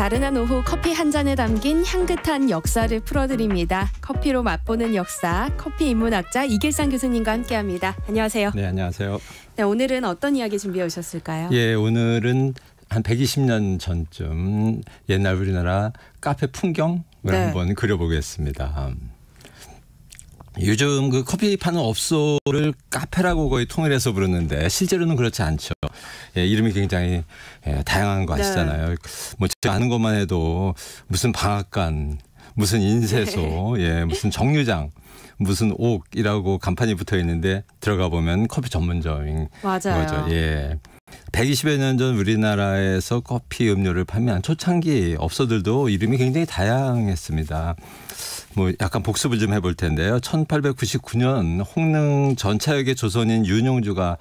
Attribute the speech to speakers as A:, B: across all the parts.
A: 나른한 오후 커피 한 잔에 담긴 향긋한 역사를 풀어드립니다. 커피로 맛보는 역사, 커피 인문학자 이길상 교수님과 함께합니다. 안녕하세요.
B: 네, 안녕하세요.
A: 네, 오늘은 어떤 이야기 준비해 오셨을까요?
B: 예, 오늘은 한 120년 전쯤 옛날 우리나라 카페 풍경을 한번 그려보겠습니다. 요즘 그 커피 파는 업소를 카페라고 거의 통일해서 부르는데 실제로는 그렇지 않죠. 예, 이름이 굉장히 다양한 거 아시잖아요. 뭐 제가 아는 것만 해도 무슨 방앗간, 무슨 인쇄소, 예, 무슨 정류장, 무슨 옥이라고 간판이 붙어 있는데 들어가 보면 커피 전문점인 거죠. 예. 120여 년 전 우리나라에서 커피 음료를 판매한 초창기 업소들도 이름이 굉장히 다양했습니다. 뭐 약간 복습을 좀 해볼 텐데요. 1899년 홍릉 전차역의 조선인 윤용주가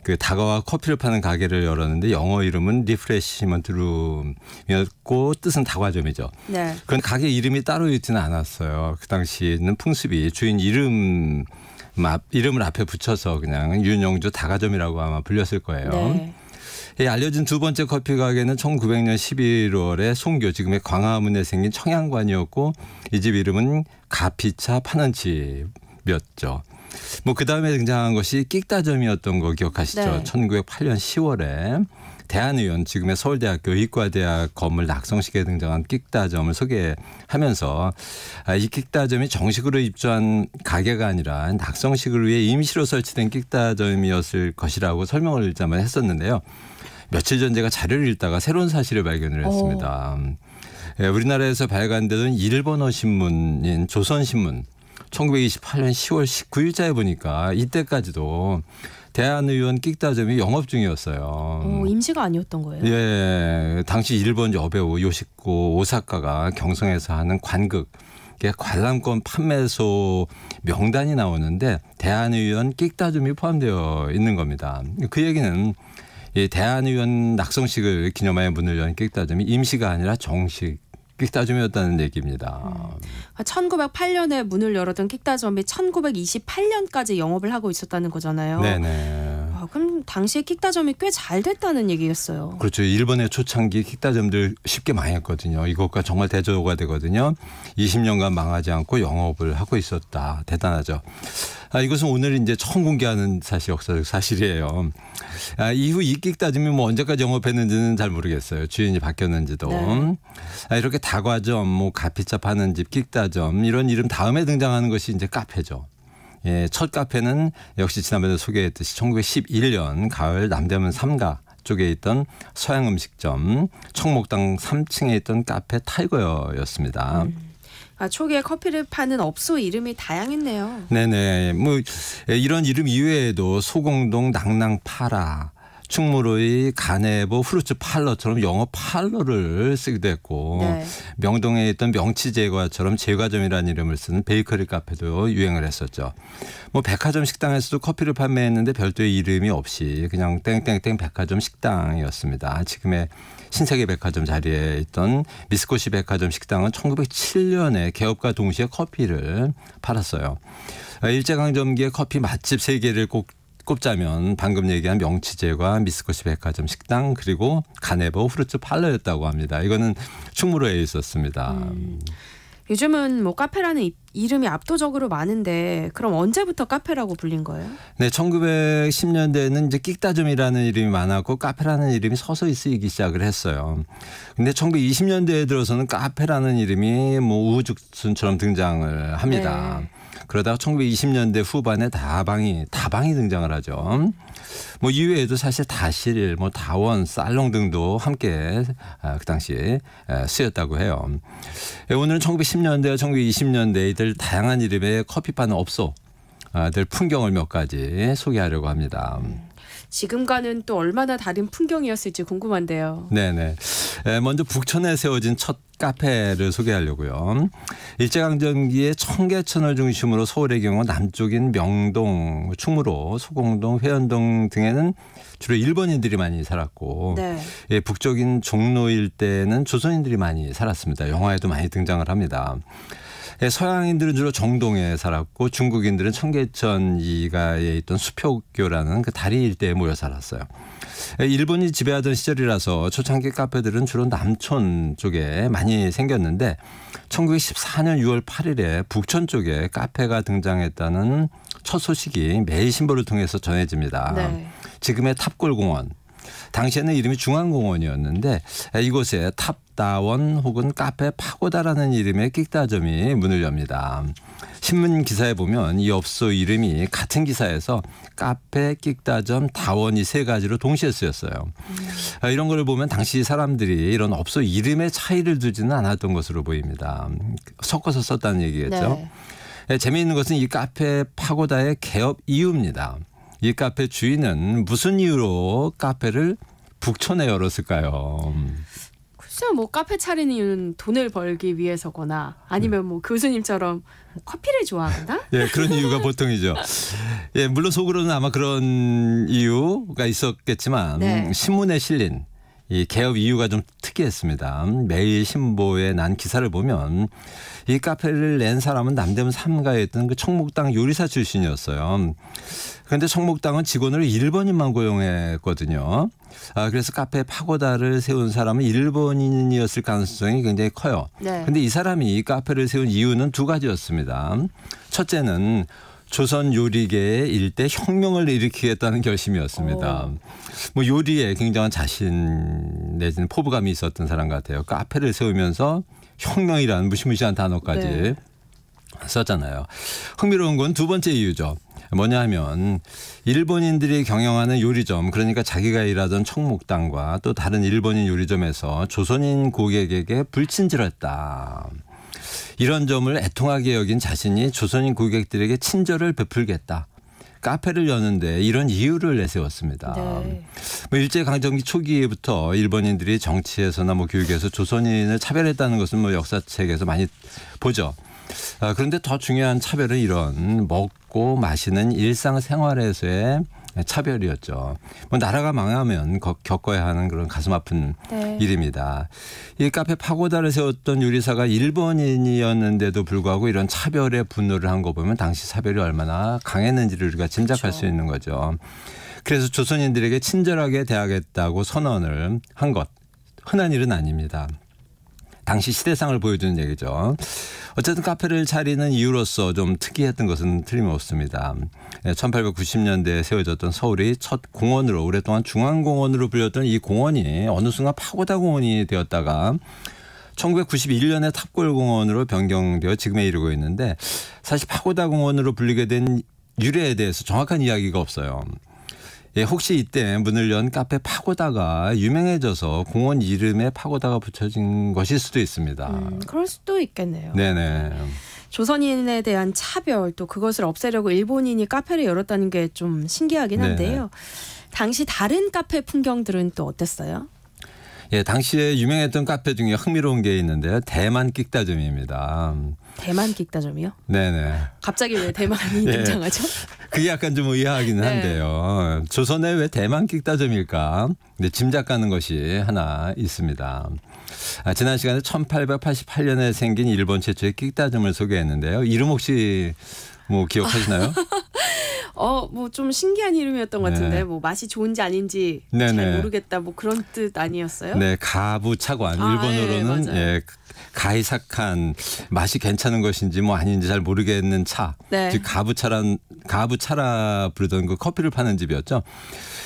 B: 그 다가와 커피를 파는 가게를 열었는데 영어 이름은 리프레시먼트 룸이었고 뜻은 다과점이죠. 네. 그런 가게 이름이 따로 있지는 않았어요. 그 당시에는 풍습이 주인 이름을 앞에 붙여서 그냥 윤용주 다과점이라고 아마 불렸을 거예요. 네. 예, 알려진 두 번째 커피 가게는 1900년 11월에 송교 지금의 광화문에 생긴 청양관이었고 이 집 이름은 가피차 파는 집이었죠. 뭐 그 다음에 등장한 것이 끽다점이었던 거 기억하시죠? 네. 1908년 10월에 대한의원 지금의 서울대학교 의과대학 건물 낙성식에 등장한 끽다점을 소개하면서 이 끽다점이 정식으로 입주한 가게가 아니라 낙성식을 위해 임시로 설치된 끽다점이었을 것이라고 설명을 일자만 했었는데요. 며칠 전 제가 자료를 읽다가 새로운 사실을 발견을 했습니다. 예, 우리나라에서 발간되던 일본어 신문인 조선신문 1928년 10월 19일자에 보니까 이때까지도 대한의원 끽다점이 영업 중이었어요.
A: 임시가 아니었던 거예요?
B: 예, 당시 일본 여배우 요시코 오사카가 경성에서 하는 관극 관람권 판매소 명단이 나오는데 대한의원 끽다점이 포함되어 있는 겁니다. 그 얘기는 이 대한의원 낙성식을 기념하여 문을 연 끽다점이 임시가 아니라 정식 끽다점이었다는 얘기입니다.
A: 1908년에 문을 열었던 끽다점이 1928년까지 영업을 하고 있었다는 거잖아요.
B: 네네.
A: 그럼 당시에 끽다점이 꽤 잘 됐다는 얘기겠어요.
B: 그렇죠. 일본의 초창기 끽다점들 쉽게 망했거든요. 이것과 정말 대조가 되거든요. 20년간 망하지 않고 영업을 하고 있었다. 대단하죠. 이것은 오늘 이제 처음 공개하는 역사적 사실이에요. 이후 이 끽다점이 뭐 언제까지 영업했는지는 잘 모르겠어요. 주인이 바뀌었는지도. 네. 이렇게 다과점, 뭐 가피차 파는 집, 끽다점 이런 이름 다음에 등장하는 것이 이제 카페죠. 예, 첫 카페는 역시 지난번에 소개했듯이 1911년 가을 남대문 3가 쪽에 있던 서양 음식점 청목당 3층에 있던 카페 타이거였습니다.
A: 초기에 커피를 파는 업소 이름이 다양했네요.
B: 네네. 뭐 이런 이름 이외에도 소공동 낭낭파라, 충무로의 가네보 후르츠 팔러처럼 영어 팔러를 쓰기도 했고 네. 명동에 있던 명치제과처럼 제과점이라는 이름을 쓰는 베이커리 카페도 유행을 했었죠. 뭐 백화점 식당에서도 커피를 판매했는데 별도의 이름이 없이 그냥 땡땡땡 백화점 식당이었습니다. 지금의 신세계 백화점 자리에 있던 미스코시 백화점 식당은 1907년에 개업과 동시에 커피를 팔았어요. 일제강점기에 커피 맛집 3개를 꼽자면 방금 얘기한 명치제과, 미스코시 백화점 식당 그리고 가네보 후르츠 팔러였다고 합니다. 이거는 충무로에 있었습니다.
A: 요즘은 뭐 카페라는 이름이 압도적으로 많은데 그럼 언제부터 카페라고 불린 거예요?
B: 네, 1910년대에는 이제 끽다점이라는 이름이 많았고 카페라는 이름이 서서히 쓰이기 시작을 했어요. 근데 1920년대에 들어서는 카페라는 이름이 뭐 우후죽순처럼 등장을 합니다. 네. 그러다가 1920년대 후반에 다방이 등장을 하죠. 뭐 이외에도 사실 다실, 뭐 다원, 살롱 등도 함께 그 당시에 쓰였다고 해요. 오늘은 1910년대와 1920년대 이들 다양한 이름의 커피 파는 업소들 풍경을 몇 가지 소개하려고 합니다.
A: 지금과는 또 얼마나 다른 풍경이었을지 궁금한데요.
B: 네네. 먼저 북촌에 세워진 첫 카페를 소개하려고요. 일제강점기에 청계천을 중심으로 서울의 경우 남쪽인 명동, 충무로, 소공동, 회원동 등에는 주로 일본인들이 많이 살았고 네. 예, 북쪽인 종로 일대에는 조선인들이 많이 살았습니다. 영화에도 많이 등장을 합니다. 서양인들은 주로 정동에 살았고 중국인들은 청계천 이가에 있던 수표교라는 그 다리 일대에 모여 살았어요. 일본이 지배하던 시절이라서 초창기 카페들은 주로 남촌 쪽에 많이 생겼는데 1914년 6월 8일에 북촌 쪽에 카페가 등장했다는 첫 소식이 매일신보를 통해서 전해집니다.
A: 네.
B: 지금의 탑골공원. 당시에는 이름이 중앙공원이었는데 이곳에 탑다원 혹은 카페 파고다라는 이름의 끽다점이 문을 엽니다. 신문 기사에 보면 이 업소 이름이 같은 기사에서 카페, 끽다점, 다원이 세 가지로 동시에 쓰였어요. 이런 걸 보면 당시 사람들이 이런 업소 이름의 차이를 두지는 않았던 것으로 보입니다. 섞어서 썼다는 얘기겠죠. 네. 재미있는 것은 이 카페 파고다의 개업 이유입니다. 이 카페 주인은 무슨 이유로 카페를 북촌에 열었을까요?
A: 글쎄요, 뭐 카페 차리는 이유는 돈을 벌기 위해서거나 아니면 뭐 교수님처럼 뭐 커피를 좋아하거나?
B: 예, 그런 이유가 보통이죠. 예, 물론 속으로는 아마 그런 이유가 있었겠지만
A: 네.
B: 신문에 실린 이 개업 이유가 좀 특이했습니다. 매일 신보에 난 기사를 보면 이 카페를 낸 사람은 남대문 3가에 있던 그 청목당 요리사 출신이었어요. 그런데 청목당은 직원으로 일본인만 고용했거든요. 그래서 카페 파고다를 세운 사람은 일본인이었을 가능성이 굉장히 커요. 그런데
A: 네.
B: 이 사람이 이 카페를 세운 이유는 두 가지였습니다. 첫째는 조선 요리계의 일대 혁명을 일으키겠다는 결심이었습니다. 뭐 요리에 굉장한 자신 내지는 포부감이 있었던 사람 같아요. 카페를 세우면서 혁명이라는 무시무시한 단어까지
A: 네.
B: 썼잖아요. 흥미로운 건 두 번째 이유죠. 뭐냐 하면 일본인들이 경영하는 요리점, 그러니까 자기가 일하던 청목당과 또 다른 일본인 요리점에서 조선인 고객에게 불친절했다. 이런 점을 애통하게 여긴 자신이 조선인 고객들에게 친절을 베풀겠다. 카페를 여는데 이런 이유를 내세웠습니다.
A: 네.
B: 뭐 일제강점기 초기부터 일본인들이 정치에서나 뭐 교육에서 조선인을 차별했다는 것은 뭐 역사책에서 많이 보죠. 그런데 더 중요한 차별은 이런 먹고 마시는 일상생활에서의 차별이었죠. 뭐 나라가 망하면 겪어야 하는 그런 가슴 아픈
A: 네.
B: 일입니다. 이 카페 파고다를 세웠던 요리사가 일본인이었는데도 불구하고 이런 차별에 분노를 한 거 보면 당시 차별이 얼마나 강했는지를 우리가 짐작할
A: 그렇죠.
B: 수 있는 거죠. 그래서 조선인들에게 친절하게 대하겠다고 선언을 한 것, 흔한 일은 아닙니다. 당시 시대상을 보여주는 얘기죠. 어쨌든 카페를 차리는 이유로서 좀 특이했던 것은 틀림없습니다. 1890년대에 세워졌던 서울의 첫 공원으로 오랫동안 중앙공원으로 불렸던 이 공원이 어느 순간 파고다 공원이 되었다가 1991년에 탑골공원으로 변경되어 지금에 이르고 있는데 사실 파고다 공원으로 불리게 된 유래에 대해서 정확한 이야기가 없어요. 예, 혹시 이때 문을 연 카페 파고다가 유명해져서 공원 이름에 파고다가 붙여진 것일 수도 있습니다.
A: 그럴 수도 있겠네요.
B: 네네.
A: 조선인에 대한 차별 또 그것을 없애려고 일본인이 카페를 열었다는 게 좀 신기하긴 한데요.
B: 네네.
A: 당시 다른 카페 풍경들은 또 어땠어요?
B: 예, 당시에 유명했던 카페 중에 흥미로운 게 있는데요. 대만 끽다점입니다.
A: 대만 끽다점이요?
B: 네네.
A: 갑자기 왜 대만이
B: 예.
A: 등장하죠?
B: 그게 약간 좀 의아하기는
A: 네.
B: 한데요. 조선에 왜 대만 끽다점일까? 근데 짐작가는 것이 하나 있습니다. 지난 시간에 1888년에 생긴 일본 최초의 끽다점을 소개했는데요. 이름 혹시 뭐 기억하시나요?
A: 뭐 좀 신기한 이름이었던 것 같은데
B: 네.
A: 뭐 맛이 좋은지 아닌지
B: 네네.
A: 잘 모르겠다 뭐 그런 뜻 아니었어요?
B: 네, 가부차관. 일본어로는
A: 예,
B: 예, 가이삭한 맛이 괜찮은 것인지 뭐 아닌지 잘 모르겠는 차.
A: 네.
B: 즉 가부차라 부르던 그 커피를 파는 집이었죠.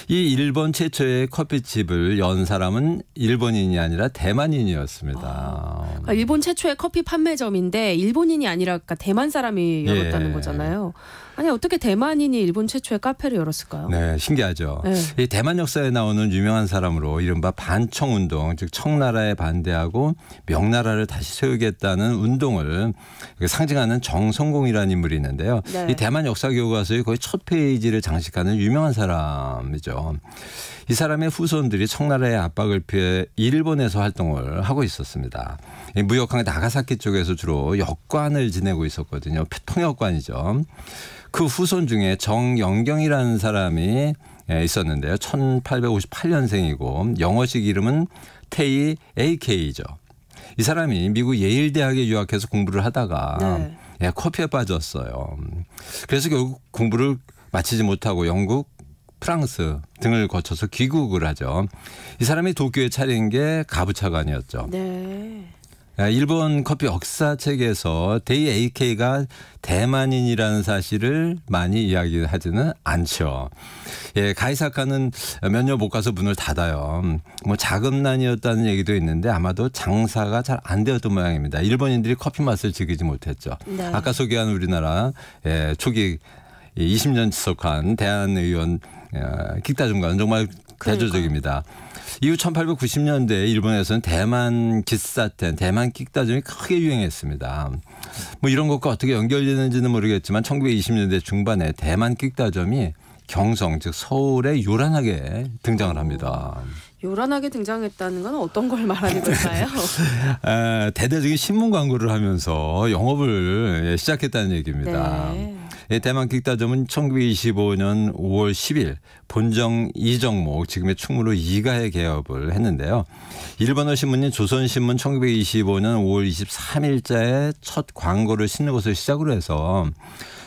B: 이 일본 최초의 커피집을 연 사람은 일본인이 아니라 대만인이었습니다.
A: 그러니까 일본 최초의 커피 판매점인데 일본인이 아니라 그러니까 대만 사람이 열었다는
B: 예.
A: 거잖아요. 아니 어떻게 대만인이 일본 최초의 카페를 열었을까요?
B: 네, 신기하죠.
A: 네.
B: 이 대만 역사에 나오는 유명한 사람으로 이른바 반청운동, 즉 청나라에 반대하고 명나라를 다시 세우겠다는 운동을 상징하는 정성공이라는 인물이 있는데요.
A: 네.
B: 이 대만 역사 교과서의 거의 첫 페이지를 장식하는 유명한 사람이죠. 이 사람의 후손들이 청나라의 압박을 피해 일본에서 활동을 하고 있었습니다. 무역항 나가사키 쪽에서 주로 역관을 지내고 있었거든요. 통역관이죠. 그 후손 중에 정영경이라는 사람이 있었는데요. 1858년생이고 영어식 이름은 테이 AK죠. 이 사람이 미국 예일 대학에 유학해서 공부를 하다가
A: 네.
B: 예, 커피에 빠졌어요. 그래서 결국 공부를 마치지 못하고 영국, 프랑스 등을 거쳐서 귀국을 하죠. 이 사람이 도쿄에 차린 게 가부차관이었죠.
A: 네.
B: 일본 커피 역사책에서 데이 AK가 대만인이라는 사실을 많이 이야기하지는 않죠. 예, 가이사카는 몇 년 못 가서 문을 닫아요. 뭐 자금난이었다는 얘기도 있는데 아마도 장사가 잘 안 되었던 모양입니다. 일본인들이 커피 맛을 즐기지 못했죠.
A: 네.
B: 아까 소개한 우리나라 초기 20년 지속한 대한의원 끽다즘과는 정말 대조적입니다. 이후 1890년대 일본에서는 대만 기사텐, 대만 끽다즘이 크게 유행했습니다. 뭐 이런 것과 어떻게 연결되는지는 모르겠지만 1920년대 중반에 대만 끽다즘이 경성, 즉 서울에 요란하게 등장을 합니다.
A: 요란하게 등장했다는 건 어떤 걸 말하는 걸까요?
B: 대대적인 신문 광고를 하면서 영업을 시작했다는 얘기입니다.
A: 네.
B: 대만 끽다즘은 1925년 5월 10일 본정 이정목 지금의 충무로 이가에 개업을 했는데요. 일본어 신문인 조선신문 1925년 5월 23일자에 첫 광고를 싣는 것을 시작으로 해서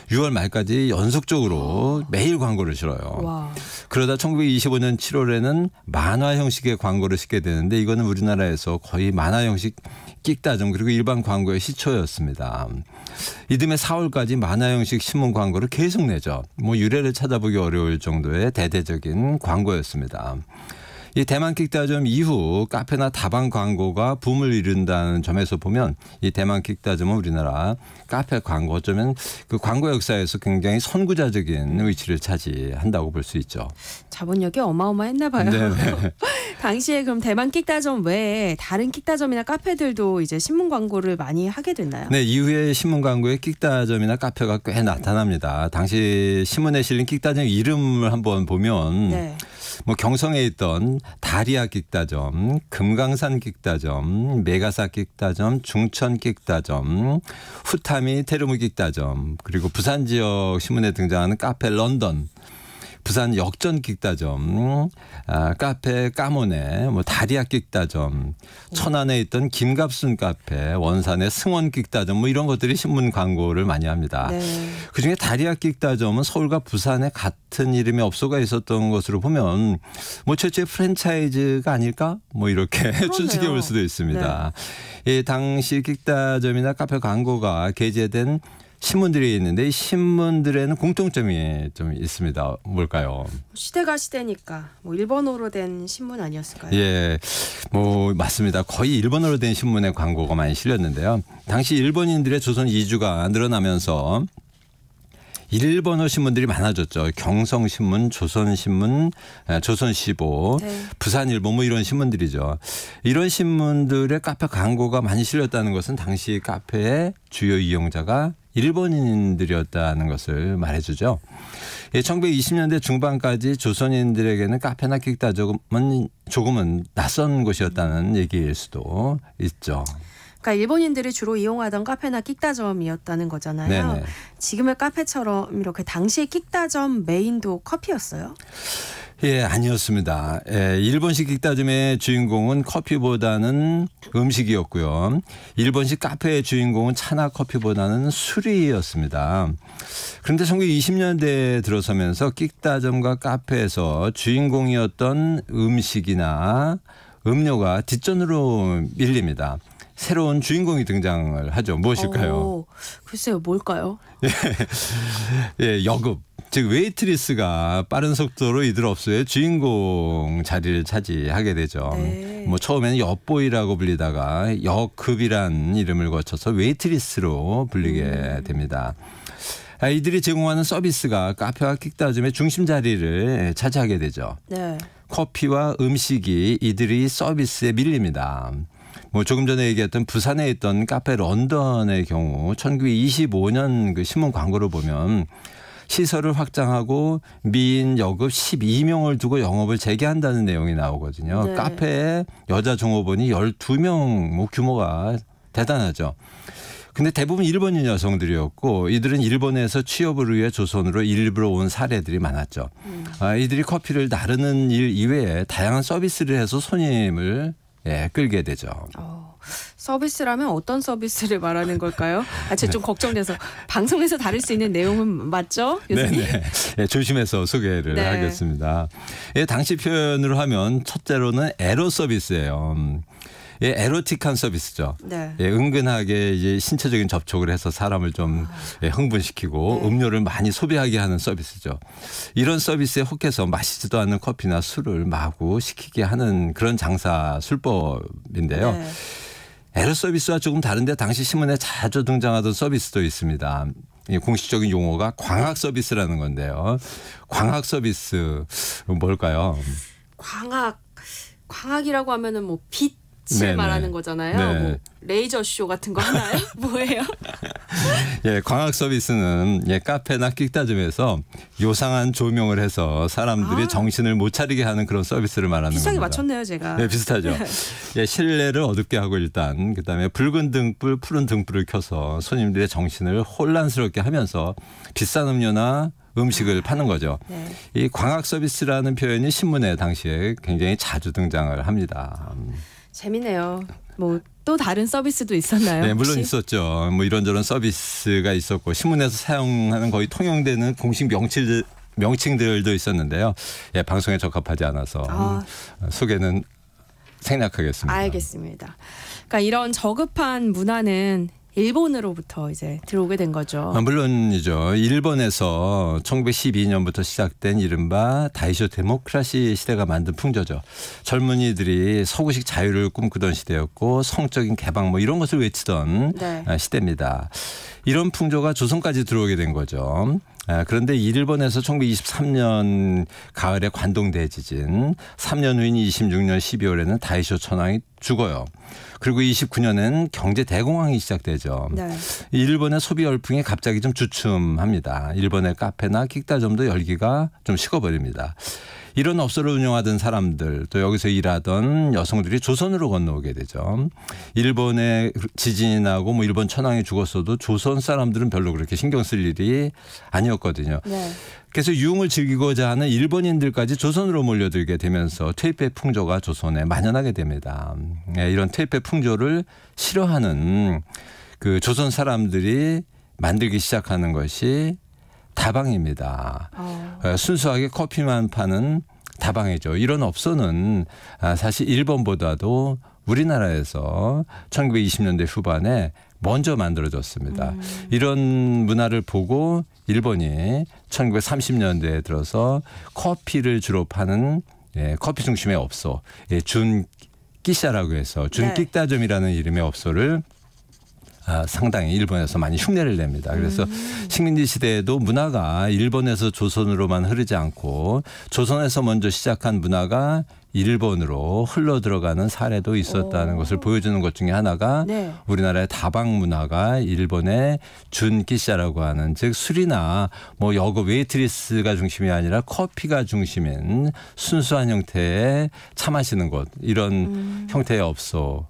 B: 6월 말까지 연속적으로 매일 광고를 실어요.
A: 와.
B: 그러다 1925년 7월에는 만화 형식의 광고를 싣게 되는데 이거는 우리나라에서 거의 만화 형식 끽다즘 그리고 일반 광고의 시초였습니다. 이듬해 4월까지 만화 형식 신문 광고를 계속 내죠. 뭐 유래를 찾아보기 어려울 정도의 대대적인 광고였습니다. 이 대만 끽다즘 이후 카페나 다방 광고가 붐을 이룬다는 점에서 보면 이 대만 끽다즘은 우리나라 카페 광고 어쩌면 그 광고 역사에서 굉장히 선구자적인 위치를 차지한다고 볼 수 있죠.
A: 자본력이 어마어마했나 봐요. 당시에 그럼 대만 끽다즘 외에 다른 끽다즘이나 카페들도 이제 신문 광고를 많이 하게 됐나요?
B: 네, 이후에 신문 광고에 끽다즘이나 카페가 꽤 나타납니다. 당시 신문에 실린 끽다즘 이름을 한번 보면
A: 네.
B: 뭐 경성에 있던 다리아 끽다즘, 금강산 끽다즘, 메가사 끽다즘, 중천 끽다즘, 후타미 테르무 끽다즘, 그리고 부산 지역 신문에 등장하는 카페 런던, 부산 역전 끽다즘, 카페 까모네, 뭐 다리아 끽다즘, 천안에 있던 김갑순 카페, 원산의 승원 끽다즘 뭐 이런 것들이 신문 광고를 많이 합니다.
A: 네.
B: 그중에 다리아 끽다즘은 서울과 부산에 같은 이름의 업소가 있었던 것으로 보면 뭐 최초의 프랜차이즈가 아닐까? 뭐 이렇게 추측해 볼 수도 있습니다. 네. 당시 끽다즘이나 카페 광고가 게재된 신문들이 있는데 이 신문들에는 공통점이 좀 있습니다. 뭘까요?
A: 시대가 시대니까 뭐 일본어로 된 신문 아니었을까요?
B: 예, 뭐 맞습니다. 거의 일본어로 된 신문의 광고가 많이 실렸는데요. 당시 일본인들의 조선 이주가 늘어나면서 일본어 신문들이 많아졌죠. 경성신문, 조선신문, 조선시보,
A: 네.
B: 부산일보 뭐 이런 신문들이죠. 이런 신문들의 카페 광고가 많이 실렸다는 것은 당시 카페의 주요 이용자가 일본인들이었다는 것을 말해주죠. 1920년대 중반까지 조선인들에게는 카페나 끽다즘은 조금은 낯선 곳이었다는 얘기일 수도 있죠.
A: 그러니까 일본인들이 주로 이용하던 카페나 끽다즘이었다는 거잖아요.
B: 네네.
A: 지금의 카페처럼 이렇게 당시의 끽다즘 메인도 커피였어요?
B: 예, 아니었습니다. 예, 일본식 끽다즘의 주인공은 커피보다는 음식이었고요. 일본식 카페의 주인공은 차나 커피보다는 술이었습니다. 그런데 1920년대에 들어서면서 끽다즘과 카페에서 주인공이었던 음식이나 음료가 뒷전으로 밀립니다. 새로운 주인공이 등장을 하죠. 무엇일까요?
A: 글쎄요. 뭘까요?
B: 예, 여급. 즉 웨이트리스가 빠른 속도로 이들 업소의 주인공 자리를 차지하게 되죠.
A: 네.
B: 뭐 처음에는 엿보이라고 불리다가 여급이란 이름을 거쳐서 웨이트리스로 불리게 됩니다. 이들이 제공하는 서비스가 카페와 끽다즘의 중심 자리를 차지하게 되죠.
A: 네.
B: 커피와 음식이 이들이 서비스에 밀립니다. 뭐 조금 전에 얘기했던 부산에 있던 카페 런던의 경우 1925년 그 신문 광고를 보면 시설을 확장하고 미인 여급 12명을 두고 영업을 재개한다는 내용이 나오거든요.
A: 네.
B: 카페에 여자 종업원이 12명, 뭐 규모가 대단하죠. 근데 대부분 일본인 여성들이었고 이들은 일본에서 취업을 위해 조선으로 일부러 온 사례들이 많았죠. 이들이 커피를 나르는 일 이외에 다양한 서비스를 해서 손님을 끌게 되죠.
A: 서비스라면 어떤 서비스를 말하는 걸까요? 제가 좀 걱정돼서 방송에서 다룰 수 있는 내용은 맞죠, 교수님?
B: 네, 조심해서 소개를 하겠습니다. 당시 표현으로 하면 첫째로는 에로 서비스예요. 에로틱한 서비스죠. 은근하게 이제 신체적인 접촉을 해서 사람을 좀 흥분시키고 음료를 많이 소비하게 하는 서비스죠. 이런 서비스에 혹해서 마시지도 않는 커피나 술을 마구 시키게 하는 그런 장사 술법인데요. 에로 서비스와 조금 다른데 당시 신문에 자주 등장하던 서비스도 있습니다. 공식적인 용어가 광학 서비스라는 건데요. 광학 서비스 뭘까요?
A: 광학이라고 하면은 뭐 빛을 말하는 거잖아요. 뭐 레이저 쇼 같은 거 하나요? 뭐예요?
B: 광학 서비스는 카페나 끽다점에서 요상한 조명을 해서 사람들이 정신을 못 차리게 하는 그런 서비스를 말하는 겁니다.
A: 비슷하게 맞췄네요, 제가.
B: 네, 비슷하죠. 실내를 어둡게 하고 일단 그다음에 붉은 등불, 푸른 등불을 켜서 손님들의 정신을 혼란스럽게 하면서 비싼 음료나 음식을 파는 거죠. 이 광학 서비스라는 표현이 신문에 당시에 굉장히 자주 등장을 합니다.
A: 재미네요. 뭐 또 다른 서비스도 있었나요?
B: 네, 물론
A: 혹시?
B: 있었죠. 뭐 이런저런 서비스가 있었고 신문에서 사용하는 거의 통용되는 공식 명칭들도 있었는데요. 방송에 적합하지 않아서 소개는 생략하겠습니다.
A: 알겠습니다. 그러니까 이런 저급한 문화는 일본으로부터 이제 들어오게 된 거죠.
B: 물론이죠. 일본에서 1912년부터 시작된 이른바 다이쇼 데모크라시 시대가 만든 풍조죠. 젊은이들이 서구식 자유를 꿈꾸던 시대였고 성적인 개방 뭐 이런 것을 외치던 시대입니다. 이런 풍조가 조선까지 들어오게 된 거죠. 그런데 일본에서 1923년 가을에 관동 대지진, 3년 후인 26년 12월에는 다이쇼 천황이 죽어요. 그리고 29년엔 경제 대공황이 시작되죠. 일본의 소비 열풍이 갑자기 좀 주춤합니다. 일본의 카페나 끽다점도 열기가 좀 식어버립니다. 이런 업소를 운영하던 사람들 또 여기서 일하던 여성들이 조선으로 건너오게 되죠. 일본에 지진이 나고 뭐 일본 천황이 죽었어도 조선 사람들은 별로 그렇게 신경 쓸 일이 아니었거든요. 그래서 유흥을 즐기고자 하는 일본인들까지 조선으로 몰려들게 되면서 퇴폐 풍조가 조선에 만연하게 됩니다. 이런 퇴폐 풍조를 싫어하는 그 조선 사람들이 만들기 시작하는 것이 다방입니다. 순수하게 커피만 파는 다방이죠. 이런 업소는 사실 일본보다도 우리나라에서 1920년대 후반에 먼저 만들어졌습니다. 이런 문화를 보고 일본이 1930년대에 들어서 커피를 주로 파는 커피 중심의 업소 준끼샤라고 해서 준끽다점이라는 이름의 업소를 상당히 일본에서 많이 흉내를 냅니다. 그래서 식민지 시대에도 문화가 일본에서 조선으로만 흐르지 않고 조선에서 먼저 시작한 문화가 일본으로 흘러 들어가는 사례도 있었다는 것을 보여주는 것 중에 하나가 우리나라의 다방 문화가 일본의 준끼샤라고 하는 즉 술이나 뭐 여급 웨이트리스가 중심이 아니라 커피가 중심인 순수한 형태의 차 마시는 곳 이런 형태의 업소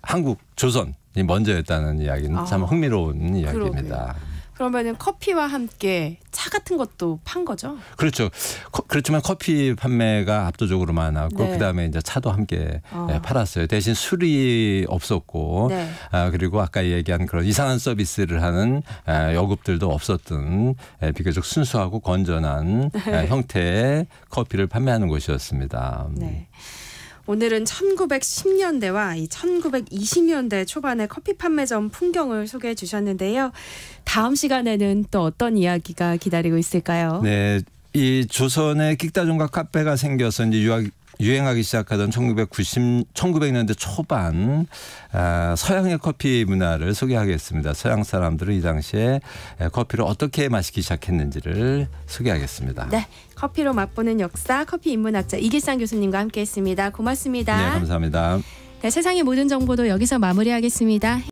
B: 한국 조선이 먼저였다는 이야기는 참 흥미로운 이야기입니다.
A: 그러면은 커피와 함께 차 같은 것도 pan 거죠?
B: 그렇죠. 그렇지만 커피 판매가 압도적으로 많았고 그다음에 이제 차도 함께 팔았어요. 대신 술이 없었고 그리고 아까 얘기한 그런 이상한 서비스를 하는 여급들도 없었던 비교적 순수하고 건전한 형태의 커피를 판매하는 곳이었습니다.
A: 오늘은 1910년대와 이 1920년대 초반의 커피 판매점 풍경을 소개해 주셨는데요. 다음 시간에는 또 어떤 이야기가 기다리고 있을까요?
B: 네, 이 조선의 끽다점과 카페가 생겨서 이제 유행하기 시작하던 1900년대 초반 서양의 커피 문화를 소개하겠습니다. 서양 사람들은 이 당시에 커피를 어떻게 마시기 시작했는지를 소개하겠습니다.
A: 네, 커피로 맛보는 역사 커피 인문학자 이길상 교수님과 함께했습니다. 고맙습니다.
B: 네, 감사합니다.
A: 네, 세상의 모든 정보도 여기서 마무리하겠습니다.